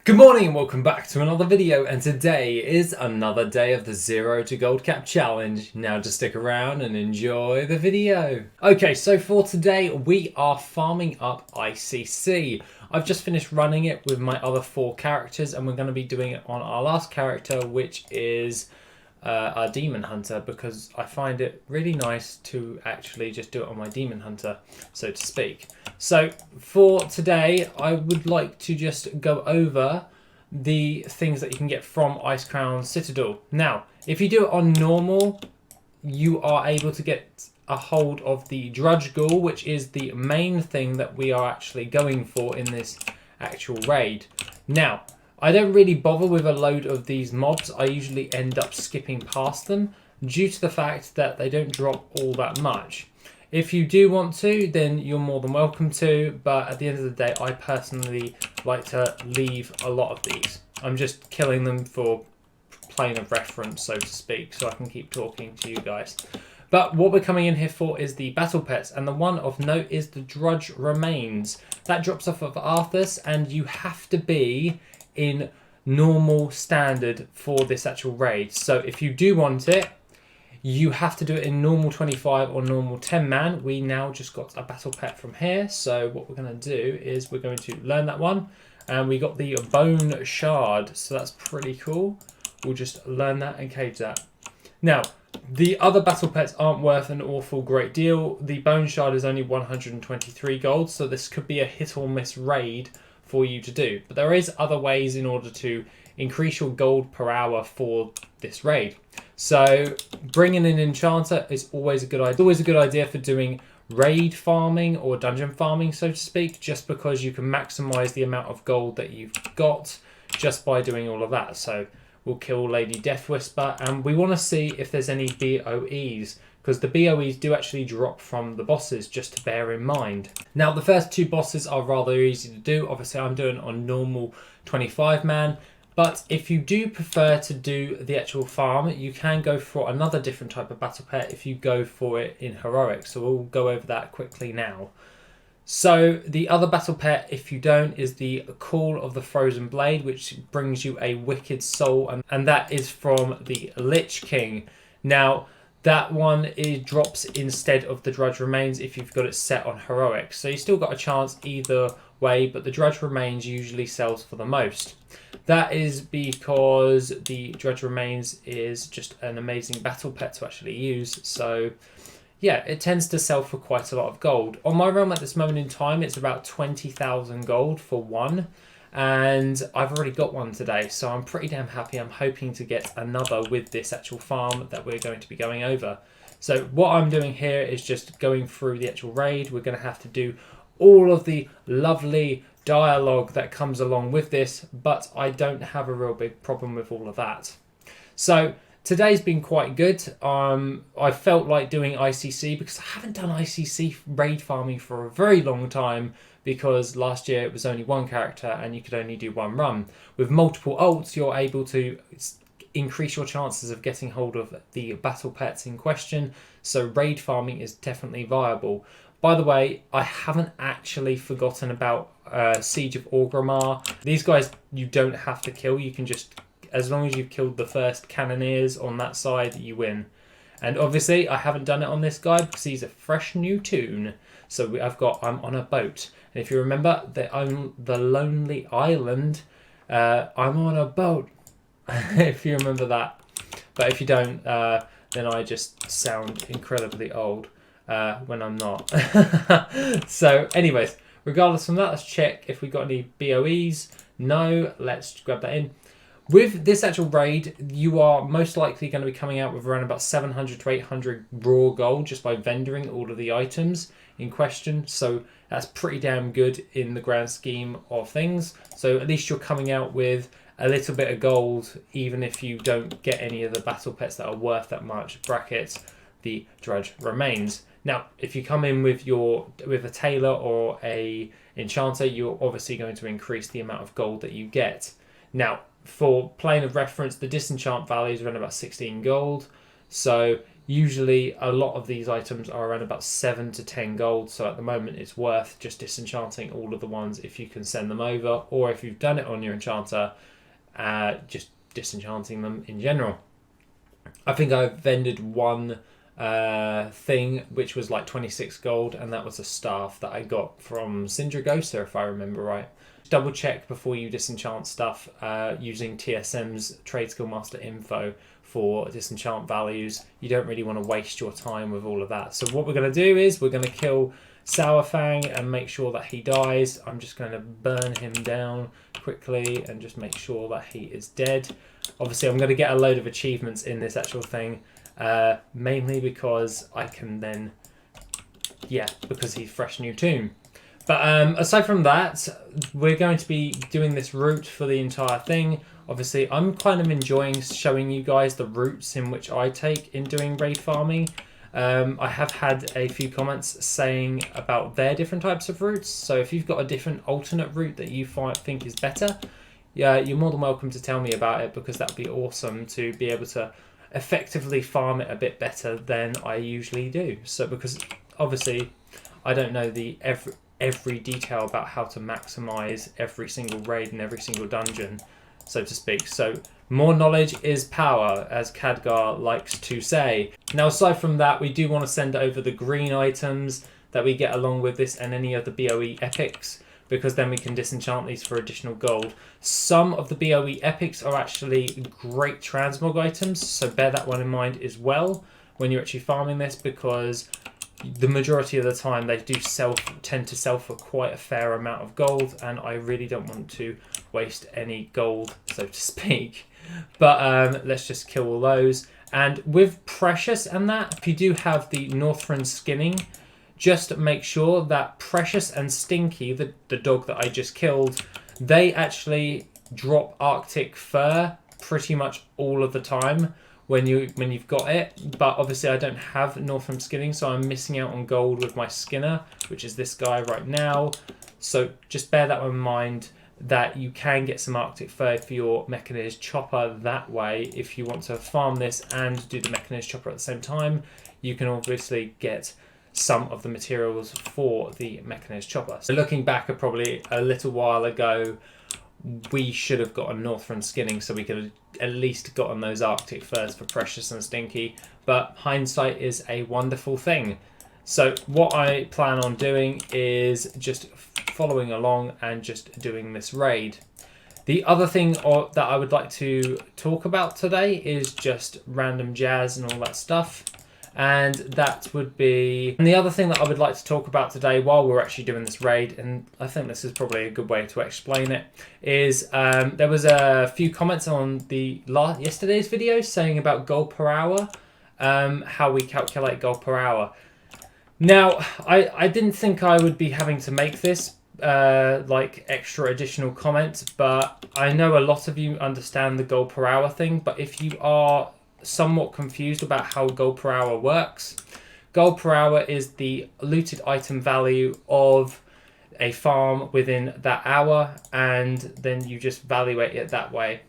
Good morning and welcome back to another video, and today is another day of the 0 to Gold Cap Challenge. Now just stick around and enjoy the video. Okay, so for today we are farming up ICC. I've just finished running it with my other 4 characters and we're going to be doing it on our last character, which is our Demon Hunter, because I find it really nice to actually just do it on my Demon Hunter, so to speak. So for today, I would like to just go over the things that you can get from Icecrown Citadel. Now, if you do it on normal, you are able to get a hold of the Drudge Ghoul, which is the main thing that we are actually going for in this actual raid. Now, I don't really bother with a load of these mobs. I usually end up skipping past them due to the fact that they don't drop all that much. If you do want to, then you're more than welcome to, but at the end of the day, I personally like to leave a lot of these. I'm just killing them for plane of reference, so to speak, so I can keep talking to you guys. But what we're coming in here for is the battle pets, and the one of note is the Drudge Remains. That drops off of Arthas, and you have to be in normal standard for this actual raid. So if you do want it, you have to do it in normal 25 or normal 10 man. We now just got a battle pet from here. So what we're going to do is we're going to learn that one. And we got the Bone Shard. So that's pretty cool. We'll just learn that and cage that. Now, the other battle pets aren't worth an awful great deal. The Bone Shard is only 123 gold. So this could be a hit or miss raid for you to do. But there is other ways in order to increase your gold per hour for this raid. So bringing in Enchanter is always a good idea. It's always a good idea for doing raid farming or dungeon farming, so to speak, just because you can maximize the amount of gold that you've got just by doing all of that. So we'll kill Lady Death Whisper, and we want to see if there's any BOEs, because the BOEs do actually drop from the bosses, just to bear in mind. Now, the first 2 bosses are rather easy to do. Obviously, I'm doing it on normal 25 man. But if you do prefer to do the actual farm, you can go for another different type of battle pet if you go for it in heroic. So we'll go over that quickly now. So the other battle pet, if you don't, is the Call of the Frozen Blade, which brings you a Wicked Soul, and that is from the Lich King. Now, that one drops instead of the Drudge Remains if you've got it set on heroic. So you still got a chance either way, but the Drudge Remains usually sells for the most. That is because the Drudge Remains is just an amazing battle pet to actually use. So yeah, it tends to sell for quite a lot of gold. On my realm at this moment in time, it's about 20,000 gold for one. And I've already got one today, so I'm pretty damn happy. I'm hoping to get another with this actual farm that we're going to be going over. So what I'm doing here is just going through the actual raid. We're going to have to do all of the lovely dialogue that comes along with this, but I don't have a real big problem with all of that. So today's been quite good. I felt like doing ICC because I haven't done ICC raid farming for a very long time, because last year it was only 1 character and you could only do 1 run. With multiple ults, you're able to increase your chances of getting hold of the battle pets in question. So raid farming is definitely viable. By the way, I haven't actually forgotten about Siege of Orgrimmar. These guys you don't have to kill. You can just, as long as you've killed the first cannoneers on that side, you win. And obviously, I haven't done it on this guy because he's a fresh new toon. So I'm on a boat. And if you remember, the Lonely Island, I'm on a boat. If you remember that. But if you don't, then I just sound incredibly old when I'm not. So anyways, regardless from that, let's check if we got any BOEs. No, let's grab that in. With this actual raid, you are most likely going to be coming out with around about 700 to 800 raw gold just by vendoring all of the items in question. So that's pretty damn good in the grand scheme of things. So at least you're coming out with a little bit of gold, even if you don't get any of the battle pets that are worth that much. Brackets, the Drudge Remains. Now, if you come in with a tailor or a enchanter, you're obviously going to increase the amount of gold that you get. Now, for plane of reference, the disenchant value is around about 16 gold. So Usually a lot of these items are around about 7 to 10 gold, so at the moment it's worth just disenchanting all of the ones if you can send them over, or if you've done it on your enchanter, just disenchanting them in general. I think I've vended one thing which was like 26 gold, and that was a staff that I got from Syndragosa, if I remember right. Double check before you disenchant stuff using TSM's Trade Skill Master info for disenchant values. You don't really want to waste your time with all of that. So what we're going to do is we're going to kill Sourfang and make sure that he dies. I'm just going to burn him down quickly and just make sure that he is dead. Obviously I'm going to get a load of achievements in this actual thing, mainly because I can then, because he's fresh new tomb. But aside from that, we're going to be doing this route for the entire thing. Obviously, I'm kind of enjoying showing you guys the routes in which I take in doing raid farming. I have had a few comments saying about their different types of routes. So if you've got a different alternate route that you think is better, you're more than welcome to tell me about it, because that would be awesome to be able to effectively farm it a bit better than I usually do. So because obviously I don't know every detail about how to maximize every single raid and every single dungeon, so to speak. So more knowledge is power, as Khadgar likes to say. Now aside from that, we do want to send over the green items that we get along with this and any of the BOE epics, because then we can disenchant these for additional gold. Some of the BOE epics are actually great transmog items, so bear that one in mind as well when you're actually farming this, because the majority of the time they do tend to sell for quite a fair amount of gold, and I really don't want to waste any gold, so to speak. But let's just kill all those. And with Precious and that, if you do have the Northrend skinning, just make sure that Precious and Stinky, the dog that I just killed, they actually drop Arctic fur pretty much all of the time when you've got it. But obviously I don't have Northrend skinning, so I'm missing out on gold with my skinner, which is this guy right now. So just bear that in mind, that you can get some Arctic fur for your Mechanized Chopper that way. If you want to farm this and do the Mechanized Chopper at the same time, you can obviously get some of the materials for the Mechanized Chopper. So looking back at probably a little while ago, we should have got a Northrend skinning, so we could have at least gotten those Arctic furs for Precious and Stinky. But hindsight is a wonderful thing. So what I plan on doing is just following along and just doing this raid. The other thing that I would like to talk about today is just random jazz and all that stuff. And that would be... And the other thing that I would like to talk about today while we're actually doing this raid, and I think this is probably a good way to explain it, is there was a few comments on yesterday's video saying about gold per hour, how we calculate gold per hour. Now, I didn't think I would be having to make this like extra additional comment, but I know a lot of you understand the gold per hour thing. But if you are somewhat confused about how gold per hour works, gold per hour is the looted item value of a farm within that hour, and then you just evaluate it that way.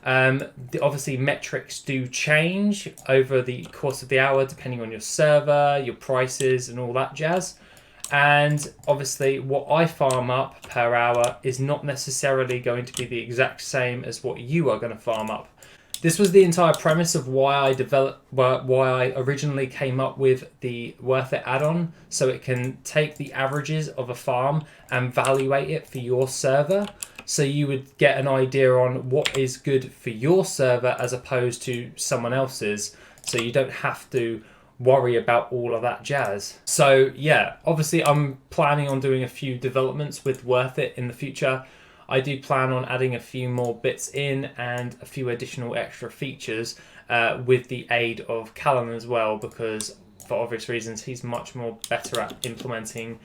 Obviously metrics do change over the course of the hour depending on your server, your prices and all that jazz. And obviously what I farm up per hour is not necessarily going to be the exact same as what you are going to farm up. This was the entire premise of why I originally came up with the Worth It add-on, so it can take the averages of a farm and evaluate it for your server, so you would get an idea on what is good for your server as opposed to someone else's, so you don't have to worry about all of that jazz. So yeah, obviously I'm planning on doing a few developments with Worth It in the future. I do plan on adding a few more bits in and a few additional extra features with the aid of Callum as well, because for obvious reasons he's much more better at implementing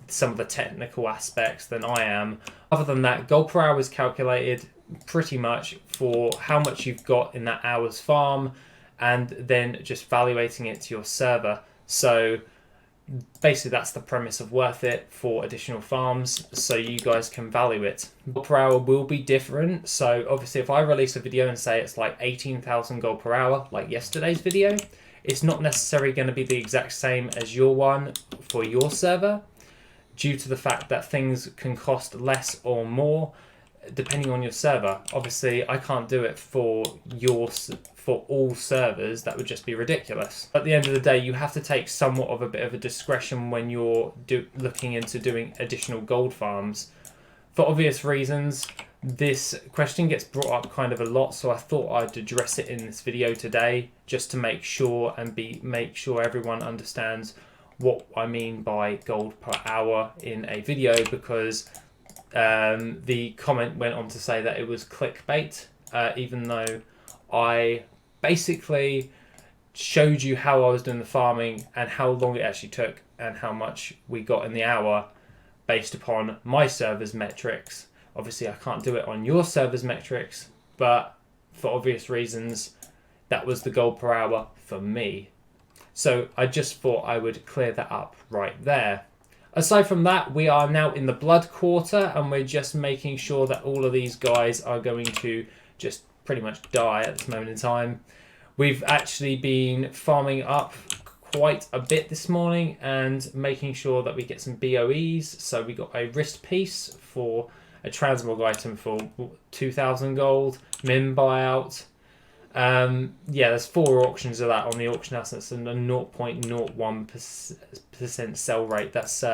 some of the technical aspects than I am. Other than that, gold per hour is calculated pretty much for how much you've got in that hour's farm, and then just evaluating it to your server. So basically that's the premise of Worth It for additional farms, so you guys can value it. Gold per hour will be different, so obviously if I release a video and say it's like 18,000 gold per hour, like yesterday's video, It's not necessarily going to be the exact same as your one for your server, due to the fact that things can cost less or more depending on your server. Obviously, I can't do it for all servers. That would just be ridiculous. At the end of the day, you have to take somewhat of a bit of a discretion when you're looking into doing additional gold farms. For obvious reasons, this question gets brought up kind of a lot, so I thought I'd address it in this video today, just to make sure make sure everyone understands what I mean by gold per hour in a video, because the comment went on to say that it was clickbait, even though I basically showed you how I was doing the farming and how long it actually took and how much we got in the hour based upon my server's metrics. Obviously, I can't do it on your server's metrics, but for obvious reasons, that was the gold per hour for me. So I just thought I would clear that up right there. Aside from that, we are now in the blood quarter, and we're just making sure that all of these guys are going to just pretty much die at this moment in time. We've actually been farming up quite a bit this morning and making sure that we get some BOEs. So we got a wrist piece for a transmog item for 2,000 gold, min buyout. Yeah, there's 4 auctions of that on the auction house. That's a 0.01% sell rate. That's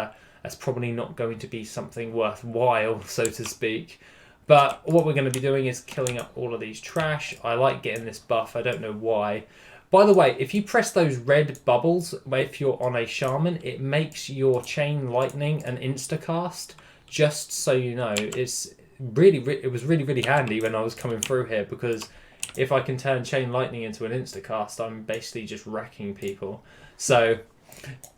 probably not going to be something worthwhile, so to speak. But what we're going to be doing is killing up all of these trash. I like getting this buff. I don't know why. By the way, if you press those red bubbles, if you're on a shaman, it makes your chain lightning an instacast. Just so you know, it was really handy when I was coming through here, because if I can turn chain lightning into an instacast, I'm basically just wrecking people. So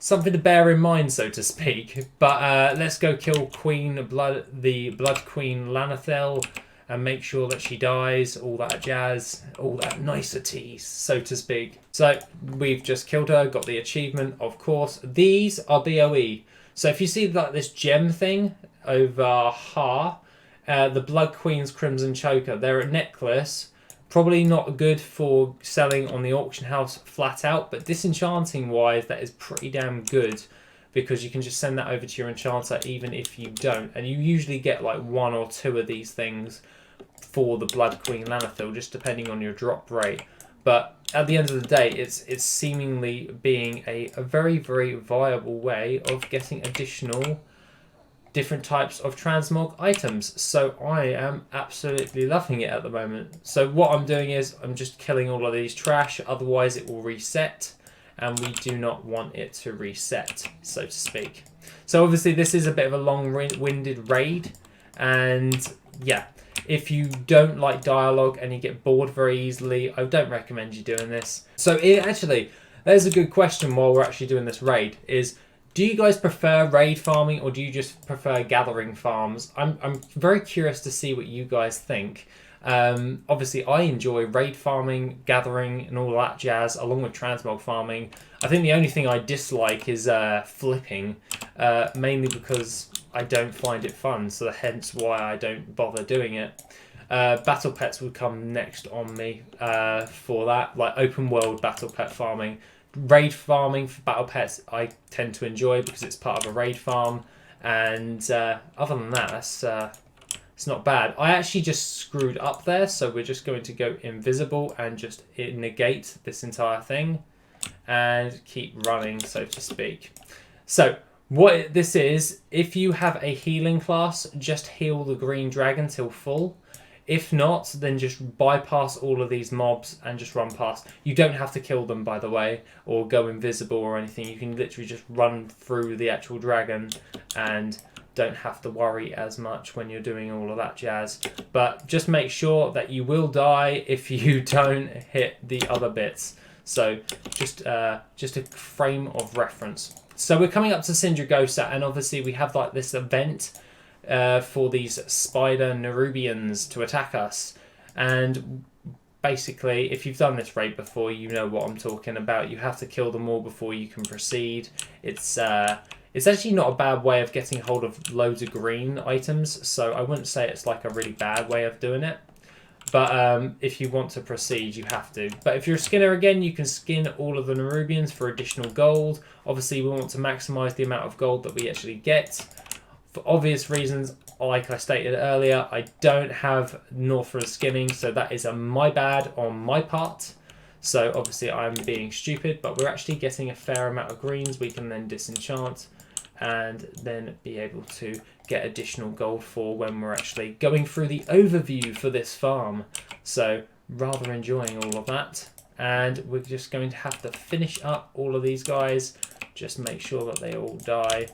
something to bear in mind, so to speak. But let's go kill the Blood Queen Lanathel and make sure that she dies, all that jazz, all that niceties, so to speak. So we've just killed her, got the achievement, of course. These are BOE. So if you see like this gem thing over the Blood Queen's Crimson Choker, they're a necklace. Probably not good for selling on the auction house flat out, but disenchanting wise, that is pretty damn good, because you can just send that over to your enchanter even if you don't. And you usually get like 1 or 2 of these things for the Blood Queen Lanathel, just depending on your drop rate. But at the end of the day, it's seemingly being a very viable way of getting additional different types of transmog items. So I am absolutely loving it at the moment. So what I'm doing is I'm just killing all of these trash, otherwise it will reset, and we do not want it to reset, so to speak. So obviously this is a bit of a long-winded raid, and yeah, if you don't like dialogue and you get bored very easily, I don't recommend you doing this. So actually, there's a good question while we're actually doing this raid is, do you guys prefer raid farming or do you just prefer gathering farms? I'm very curious to see what you guys think. Obviously, I enjoy raid farming, gathering, and all that jazz, along with transmog farming. I think the only thing I dislike is flipping, mainly because I don't find it fun, so hence why I don't bother doing it. Battle pets would come next on me for that, like open world battle pet farming. Raid farming for battle pets I tend to enjoy because it's part of a raid farm, and other than that, it's not bad. I actually just screwed up there, so we're just going to go invisible and just negate this entire thing and keep running, so to speak. So what this is, if you have a healing class, just heal the green dragon till full. If not, then just bypass all of these mobs and just run past. You don't have to kill them, by the way, or go invisible or anything. You can literally just run through the actual dragon and don't have to worry as much when you're doing all of that jazz. But just make sure that you will die if you don't hit the other bits. So just a frame of reference. So we're coming up to Sindragosa, and obviously we have like this event for these spider Nerubians to attack us. And basically, if you've done this raid before, you know what I'm talking about. You have to kill them all before you can proceed. It's actually not a bad way of getting hold of loads of green items, so I wouldn't say it's like a really bad way of doing it. But if you want to proceed, you have to. But if you're a skinner again, you can skin all of the Nerubians for additional gold. Obviously, we want to maximize the amount of gold that we actually get. For obvious reasons, like I stated earlier, I don't have Northrend skinning, so that is my bad on my part. So obviously I'm being stupid, but we're actually getting a fair amount of greens we can then disenchant and then be able to get additional gold for when we're actually going through the overview for this farm. So rather enjoying all of that. And we're just going to have to finish up all of these guys. Just make sure that they all die.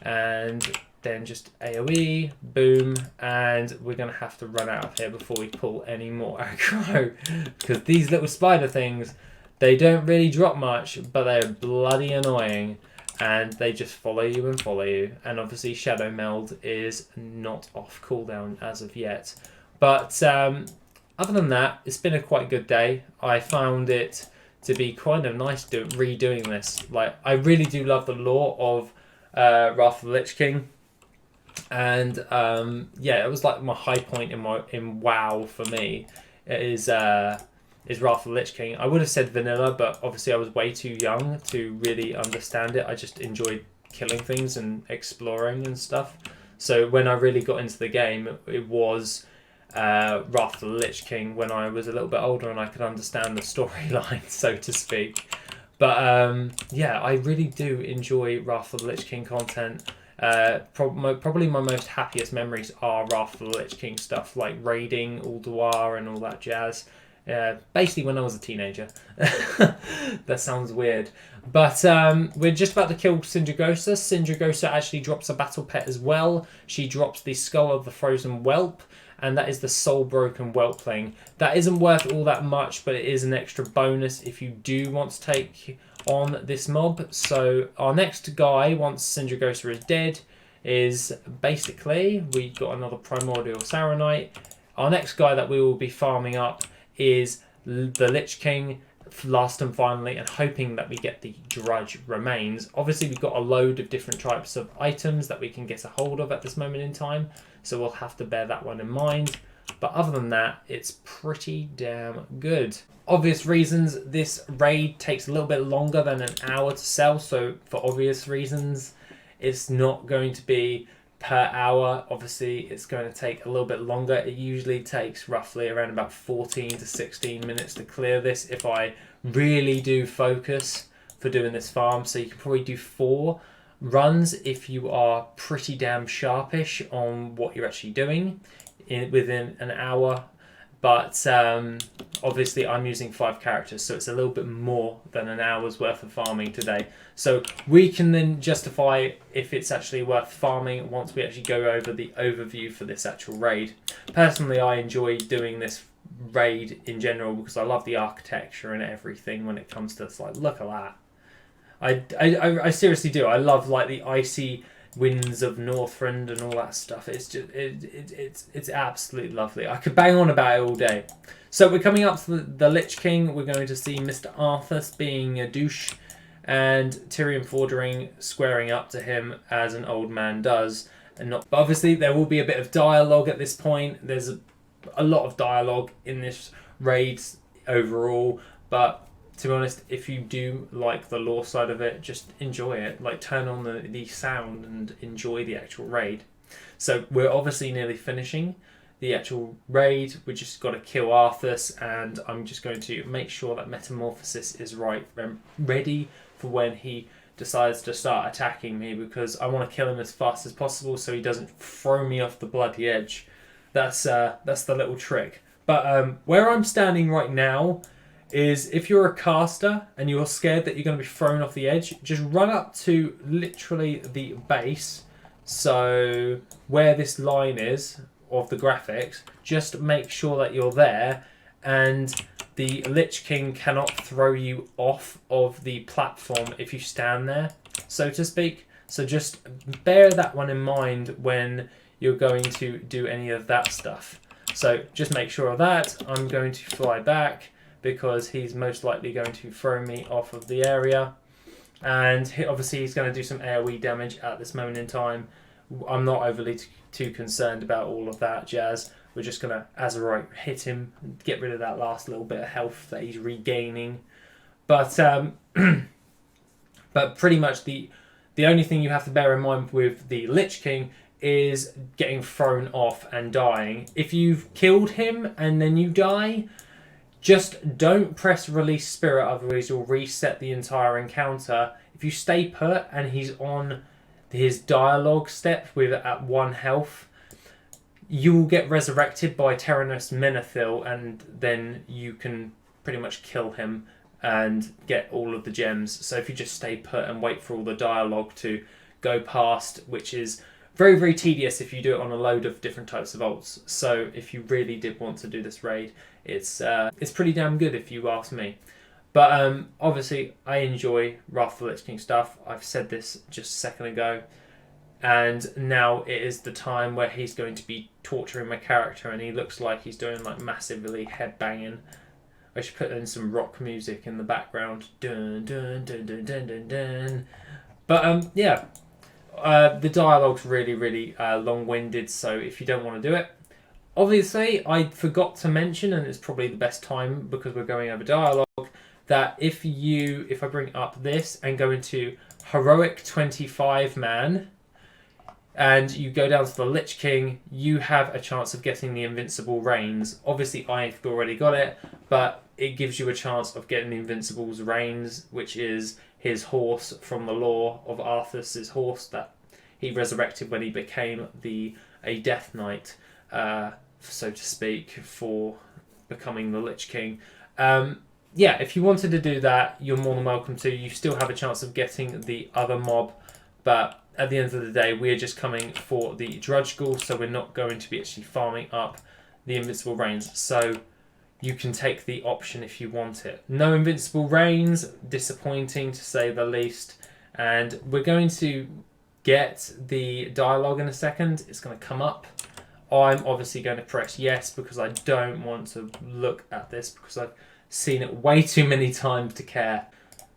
And then just AoE, boom, and we're going to have to run out of here before we pull any more aggro. Because these little spider things, they don't really drop much, but they're bloody annoying. And they just follow you and follow you. And obviously Shadow Meld is not off cooldown as of yet. But other than that, it's been a quite good day. I found it to be kind of nice redoing this. Like, I really do love the lore of Wrath of the Lich King. And yeah, it was like my high point in WoW for me. It is Wrath of the Lich King. I would have said vanilla, but obviously I was way too young to really understand it. I just enjoyed killing things and exploring and stuff. So when I really got into the game, it was Wrath of the Lich King when I was a little bit older and I could understand the storyline, so to speak. But yeah, I really do enjoy Wrath of the Lich King content. Probably my most happiest memories are Wrath of the Lich King stuff, like raiding Ulduar and all that jazz. Basically when I was a teenager. That sounds weird. But we're just about to kill Sindragosa. Sindragosa actually drops a battle pet as well. She drops the Skull of the Frozen Whelp, and that is the Soul Broken Whelpling. That isn't worth all that much, but it is an extra bonus if you do want to take on this mob. So our next guy, once Sindragosa is dead, is basically, we got another Primordial Saronite. Our next guy that we will be farming up is the Lich King, last and finally, and hoping that we get the Drudge Remains. Obviously, we've got a load of different types of items that we can get a hold of at this moment in time, so we'll have to bear that one in mind. But other than that, it's pretty damn good. Obvious reasons, this raid takes a little bit longer than an hour to sell, so for obvious reasons, it's not going to be per hour. Obviously, it's going to take a little bit longer. It usually takes roughly around about 14 to 16 minutes to clear this if I really do focus for doing this farm. So you can probably do 4 runs if you are pretty damn sharpish on what you're actually doing within an hour. But obviously I'm using 5 characters, so it's a little bit more than an hour's worth of farming today. So we can then justify if it's actually worth farming once we actually go over the overview for this actual raid. Personally, I enjoy doing this raid in general because I love the architecture and everything when it comes to, it's like, look at that. I seriously do. I love like the icy winds of Northrend and all that stuff. It's just it's absolutely lovely. I could bang on about it all day. So we're coming up to the Lich King. We're going to see Mr. Arthas being a douche and Tyrion Fordring squaring up to him as an old man does. And not, but obviously there will be a bit of dialogue at this point. There's a lot of dialogue in this raid overall, but to be honest, if you do like the lore side of it, just enjoy it. Like, turn on the sound and enjoy the actual raid. So we're obviously nearly finishing the actual raid. We just got to kill Arthas, and I'm just going to make sure that Metamorphosis is ready for when he decides to start attacking me, because I want to kill him as fast as possible so he doesn't throw me off the bloody edge. That's the little trick. But where I'm standing right now is, if you're a caster and you're scared that you're going to be thrown off the edge, just run up to literally the base. So where this line is of the graphics, just make sure that you're there, and the Lich King cannot throw you off of the platform if you stand there, so to speak. So just bear that one in mind when you're going to do any of that stuff. So just make sure of that. I'm going to fly back, because he's most likely going to throw me off of the area. And obviously he's going to do some AoE damage at this moment in time. I'm not overly too concerned about all of that jazz. we're just going to Azerite hit him, get rid of that last little bit of health that he's regaining. But but pretty much the only thing you have to bear in mind with the Lich King is getting thrown off and dying. If you've killed him and then you die, just don't press release spirit, otherwise you'll reset the entire encounter. If you stay put and he's on his dialogue step with at 1 health, you will get resurrected by Tyrannus Menethil, and then you can pretty much kill him and get all of the gems. So if you just stay put and wait for all the dialogue to go past, which is very, very tedious if you do it on a load of different types of ults. So if you really did want to do this raid, it's pretty damn good if you ask me. But obviously I enjoy Wrath of the Lich King stuff. I've said this just a second ago. And now it is the time where he's going to be torturing my character, and he looks like he's doing like massively headbanging. I should put in some rock music in the background. Dun, dun, dun, dun, dun, dun, dun. But yeah, the dialogue's really, really long-winded, so if you don't want to do it, obviously I forgot to mention, and it's probably the best time because we're going over dialogue, that if I bring up this and go into Heroic 25 man, and you go down to the Lich King, you have a chance of getting the Invincible Reigns. Obviously, I've already got it, but it gives you a chance of getting the Invincible's Reigns, which is his horse from the lore of Arthas's horse that he resurrected when he became a Death Knight, so to speak, for becoming the Lich King. Yeah, if you wanted to do that, you're more than welcome to. You still have a chance of getting the other mob, but at the end of the day, we're just coming for the Drudge Ghoul, so we're not going to be actually farming up the Invincible Reigns. So you can take the option if you want it. No Invincible Reigns, disappointing to say the least. And we're going to get the dialogue in a second. It's going to come up. I'm obviously going to press yes because I don't want to look at this because I've seen it way too many times to care.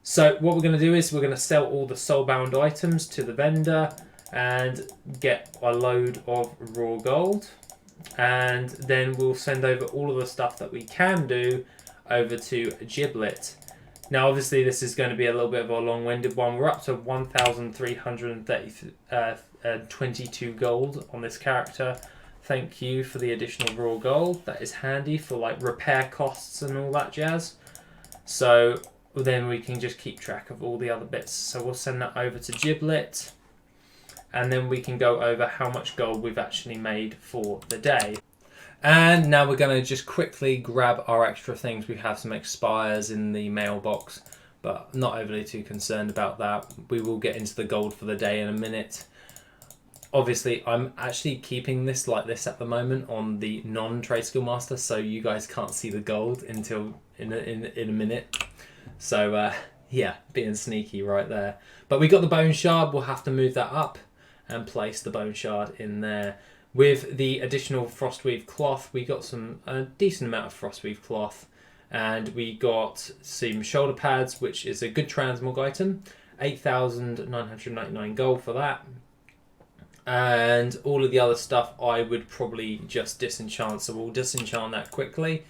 So what we're going to do is we're going to sell all the soulbound items to the vendor and get a load of raw gold. And then we'll send over all of the stuff that we can do over to Giblet. Now obviously this is going to be a little bit of a long-winded one. We're up to 1,322 gold on this character. Thank you for the additional raw gold. That is handy for like repair costs and all that jazz. So then we can just keep track of all the other bits. So we'll send that over to Giblet, and then we can go over how much gold we've actually made for the day. And now we're going to just quickly grab our extra things. We have some expires in the mailbox, but not overly too concerned about that. We will get into the gold for the day in a minute. Obviously, I'm actually keeping this like this at the moment on the non-Trade Skill Master, so you guys can't see the gold until in a minute. So yeah, being sneaky right there. But we got the bone shard. We'll have to move that up and place the bone shard in there. With the additional frostweave cloth, we got a decent amount of frostweave cloth, and we got some shoulder pads, which is a good transmog item. 8,999 gold for that. And all of the other stuff I would probably just disenchant, so we'll disenchant that quickly,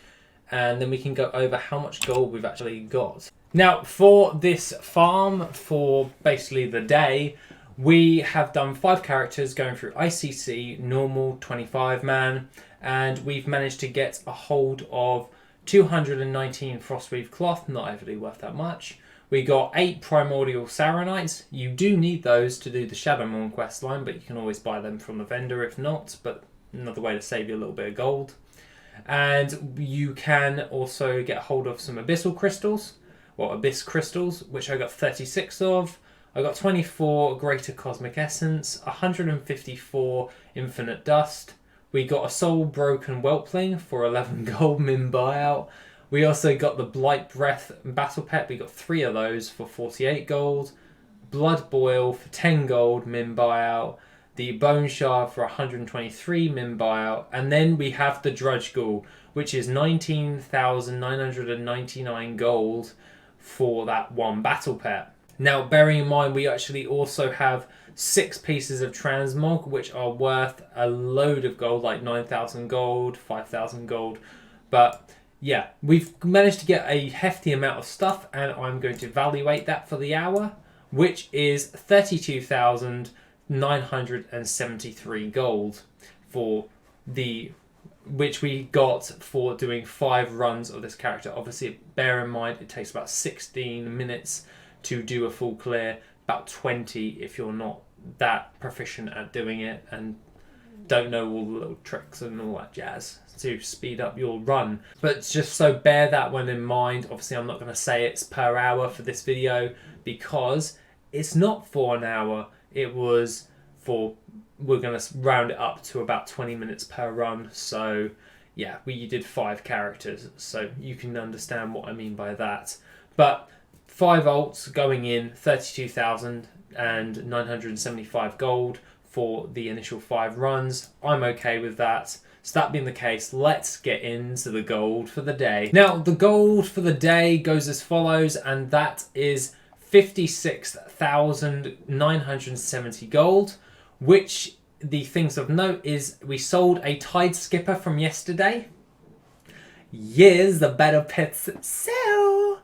and then we can go over how much gold we've actually got. Now for this farm, for basically the day, we have done 5 characters going through ICC, normal, 25 man, and we've managed to get a hold of 219 frostweave cloth, not overly worth that much. We got 8 primordial saronites. You do need those to do the Shadowmourne quest line, but you can always buy them from the vendor if not, but another way to save you a little bit of gold. And you can also get hold of some abyssal crystals, or abyss crystals, which I got 36 of. I got 24 greater cosmic essence, 154 infinite dust. We got a soul broken whelpling for 11 gold min buyout. We also got the Blight Breath Battle Pet. We got 3 of those for 48 gold. Blood Boil for 10 gold min buyout. The Bone Shard for 123 min buyout. And then we have the Drudge Ghoul, which is 19,999 gold for that one Battle Pet. Now, bearing in mind, we actually also have 6 pieces of transmog, which are worth a load of gold, like 9,000 gold, 5,000 gold. But yeah, we've managed to get a hefty amount of stuff, and I'm going to evaluate that for the hour, which is 32,973 gold for the which we got for doing 5 runs of this character. Obviously, bear in mind it takes about 16 minutes to do a full clear, about 20 if you're not that proficient at doing it and don't know all the little tricks and all that jazz to speed up your run. But just so bear that one in mind. Obviously, I'm not going to say it's per hour for this video because it's not for an hour. It was for, we're going to round it up to about 20 minutes per run. So yeah, we did 5 characters, so you can understand what I mean by that. But 5 ults going in, 32,975 gold for the initial 5 runs. I'm okay with that. So that being the case, let's get into the gold for the day. Now, the gold for the day goes as follows, and that is 56,970 gold, which the things of note is we sold a Tide Skipper from yesterday. Yes, the better pets sell.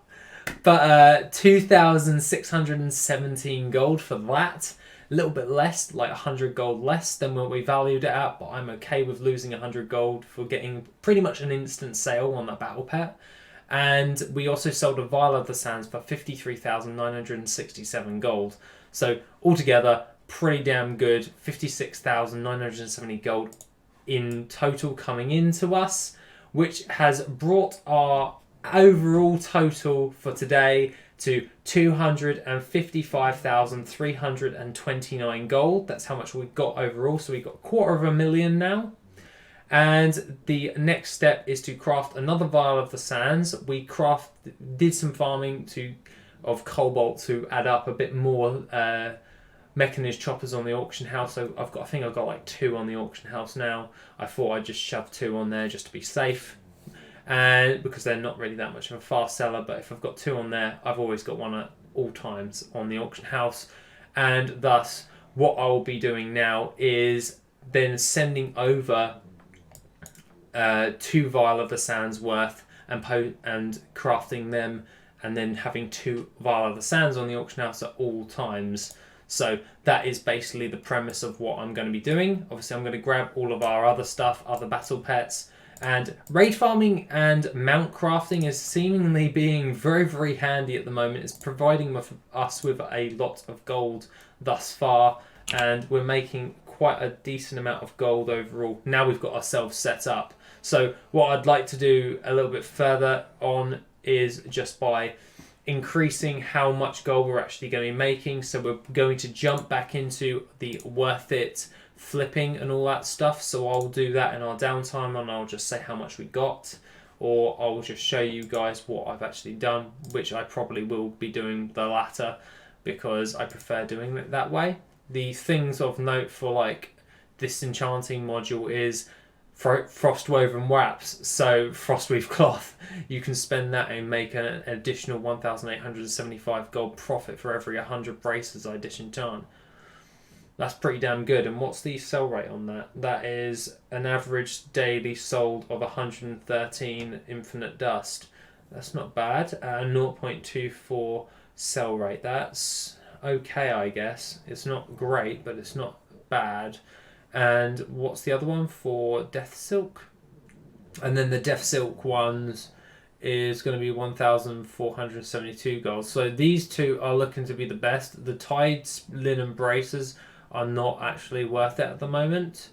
But 2,617 gold for that. A little bit less, like 100 gold less than what we valued it at, but I'm okay with losing 100 gold for getting pretty much an instant sale on that battle pet. And we also sold a Vial of the Sands for 53,967 gold. So altogether, pretty damn good. 56,970 gold in total coming into us, which has brought our overall total for today to 255,329 gold. That's how much we got overall. So we got 250,000 now. And the next step is to craft another Vial of the Sands. We did some farming of cobalt to add up a bit more mechanized choppers on the auction house. So I think I've got like 2 on the auction house now. I thought I'd just shove 2 on there just to be safe. And because they're not really that much of a fast seller, but if I've got 2 on there, I've always got 1 at all times on the auction house. And thus, what I will be doing now is then sending over 2 Vial of the Sands worth and crafting them, and then having 2 Vial of the Sands on the auction house at all times. So that is basically the premise of what I'm going to be doing. Obviously, I'm going to grab all of our other stuff, other battle pets. And raid farming and mount crafting is seemingly being very, very handy at the moment. It's providing us with a lot of gold thus far. And we're making quite a decent amount of gold overall. Now we've got ourselves set up. So what I'd like to do a little bit further on is just by increasing how much gold we're actually going to be making. So we're going to jump back into the worth it flipping and all that stuff. So I'll do that in our downtime, and I'll just say how much we got, or I'll just show you guys what I've actually done, which I probably will be doing the latter because I prefer doing it that way. The things of note for like this enchanting module is frostwoven wraps. So frostweave cloth, you can spend that and make an additional 1,875 gold profit for every 100 braces I disenchant. That's pretty damn good. And what's the sell rate on that? That is an average daily sold of 113 infinite dust. That's not bad. 0.24 sell rate. That's okay, I guess. It's not great, but it's not bad. And what's the other one for Death Silk? And then the Death Silk ones is going to be 1,472 gold. So these 2 are looking to be the best. The Tide linen braces are not actually worth it at the moment,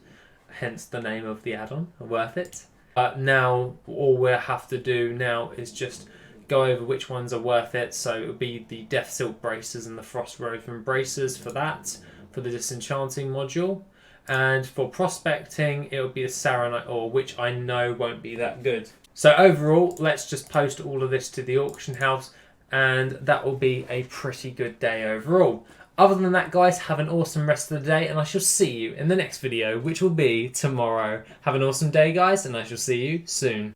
hence the name of the add-on, worth it. Now all we'll have to do now is just go over which ones are worth it. So it'll be the Death Silk braces and the Frostwoven braces for that, for the disenchanting module. And for prospecting, it'll be the Saronite ore, which I know won't be that good. So overall, let's just post all of this to the auction house, and that will be a pretty good day overall. Other than that, guys, have an awesome rest of the day, and I shall see you in the next video, which will be tomorrow. Have an awesome day, guys, and I shall see you soon.